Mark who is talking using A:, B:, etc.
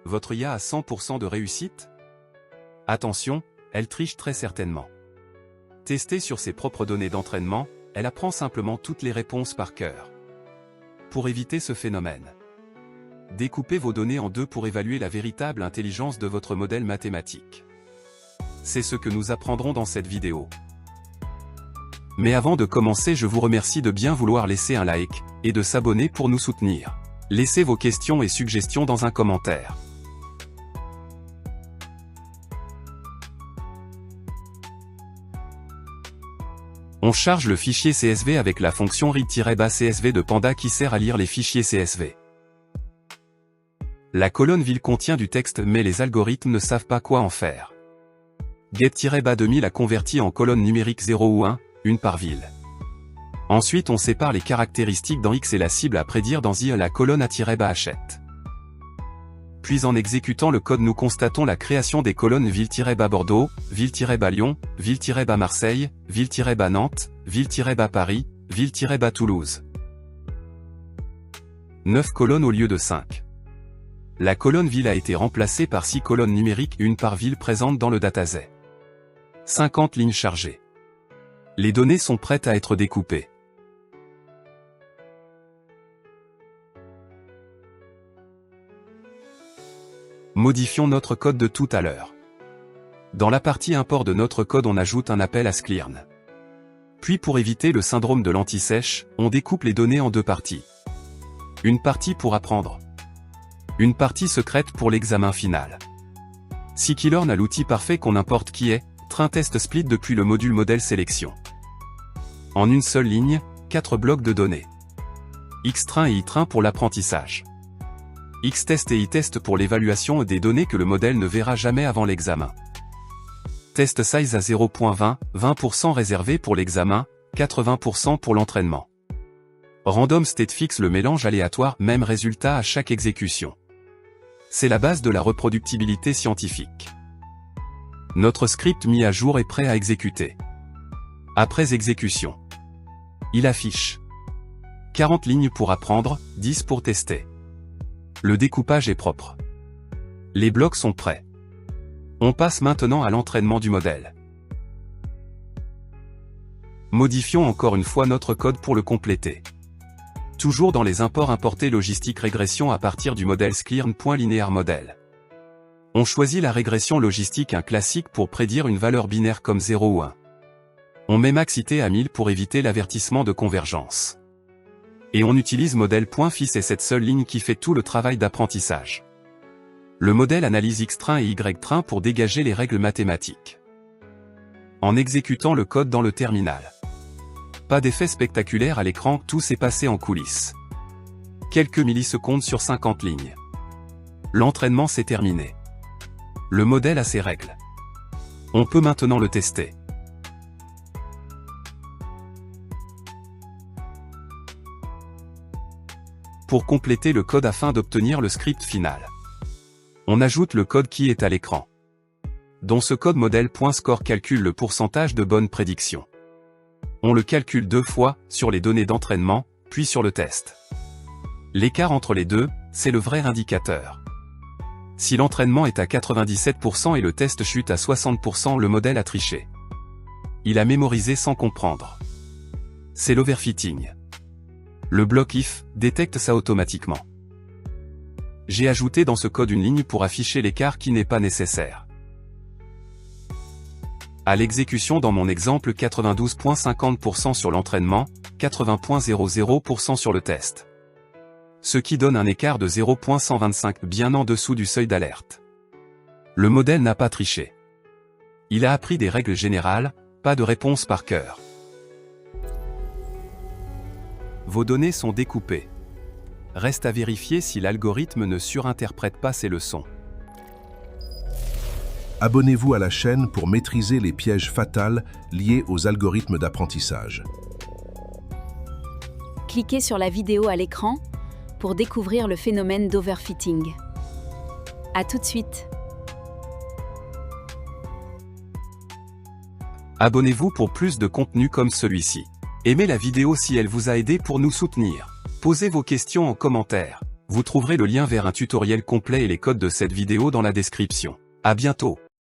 A: votre IA a 100% de réussite? Attention, elle triche très certainement. Testée sur ses propres données d'entraînement, elle apprend simplement toutes les réponses par cœur. Pour éviter ce phénomène, découpez vos données en deux pour évaluer la véritable intelligence de votre modèle mathématique. C'est ce que nous apprendrons dans cette vidéo. Mais avant de commencer, je vous remercie de bien vouloir laisser un like, et de s'abonner pour nous soutenir. Laissez vos questions et suggestions dans un commentaire. On charge le fichier CSV avec la fonction read-CSV de Panda qui sert à lire les fichiers CSV. La ville contient du texte mais les algorithmes ne savent pas quoi en faire. Get-2000 a converti en colonne numérique 0 ou 1, une par ville. Ensuite on sépare les caractéristiques dans X et la cible à prédire dans Y la colonne A-Hachette. Puis en exécutant le code nous constatons la création des colonnes ville-Bordeaux, ville-Lyon, ville-Marseille, ville-Nantes, ville-Paris, ville-Toulouse. 9 colonnes au lieu de 5. La colonne ville a été remplacée par 6 colonnes numériques, une par ville présente dans le dataset. 50 lignes chargées. Les données sont prêtes à être découpées. Modifions notre code de tout à l'heure. Dans la partie import de notre code, on ajoute un appel à sclearn. Puis pour éviter le syndrome de l'anti-sèche, on découpe les données en deux parties. Une partie pour apprendre. Une partie secrète pour l'examen final. Scikit-learn a l'outil parfait qu'on importe qui est train test split depuis le module modèle sélection. En une seule ligne, 4 blocs de données. Xtrain et Ytrain pour l'apprentissage. Xtest et Ytest pour l'évaluation des données que le modèle ne verra jamais avant l'examen. Test size à 0.20, 20% réservé pour l'examen, 80% pour l'entraînement. Random state fixe le mélange aléatoire, même résultat à chaque exécution. C'est la base de la reproductibilité scientifique. Notre script mis à jour est prêt à exécuter. Après exécution, il affiche 40 lignes pour apprendre, 10 pour tester. Le découpage est propre. Les blocs sont prêts. On passe maintenant à l'entraînement du modèle. Modifions encore une fois notre code pour le compléter. Toujours dans les imports importés logistique régression à partir du modèle sclearn.linear-model. On choisit la régression logistique, un classique pour prédire une valeur binaire comme 0 ou 1. On met maxité à 1000 pour éviter l'avertissement de convergence. Et on utilise modèle.fis et cette seule ligne qui fait tout le travail d'apprentissage. Le modèle analyse Xtrain et Ytrain pour dégager les règles mathématiques. En exécutant le code dans le terminal. Pas d'effet spectaculaire à l'écran, tout s'est passé en coulisses. Quelques millisecondes sur 50 lignes. L'entraînement s'est terminé. Le modèle a ses règles. On peut maintenant le tester. Pour compléter le code afin d'obtenir le script final, on ajoute le code qui est à l'écran. Dans ce code modèle.score calcule le pourcentage de bonnes prédictions. On le calcule 2 fois, sur les données d'entraînement, puis sur le test. L'écart entre les deux, c'est le vrai indicateur. Si l'entraînement est à 97% et le test chute à 60%, le modèle a triché. Il a mémorisé sans comprendre. C'est l'overfitting. Le bloc if détecte ça automatiquement. J'ai ajouté dans ce code une ligne pour afficher l'écart qui n'est pas nécessaire. À l'exécution dans mon exemple 92.50% sur l'entraînement, 80.00% sur le test. Ce qui donne un écart de 0.125 bien en dessous du seuil d'alerte. Le modèle n'a pas triché. Il a appris des règles générales, pas de réponse par cœur. Vos données sont découpées. Reste à vérifier si l'algorithme ne surinterprète pas ces leçons.
B: Abonnez-vous à la chaîne pour maîtriser les pièges fatals liés aux algorithmes d'apprentissage.
C: Cliquez sur la vidéo à l'écran pour découvrir le phénomène d'overfitting. À tout de suite.
A: Abonnez-vous pour plus de contenu comme celui-ci. Aimez la vidéo si elle vous a aidé pour nous soutenir. Posez vos questions en commentaire. Vous trouverez le lien vers un tutoriel complet et les codes de cette vidéo dans la description. À bientôt.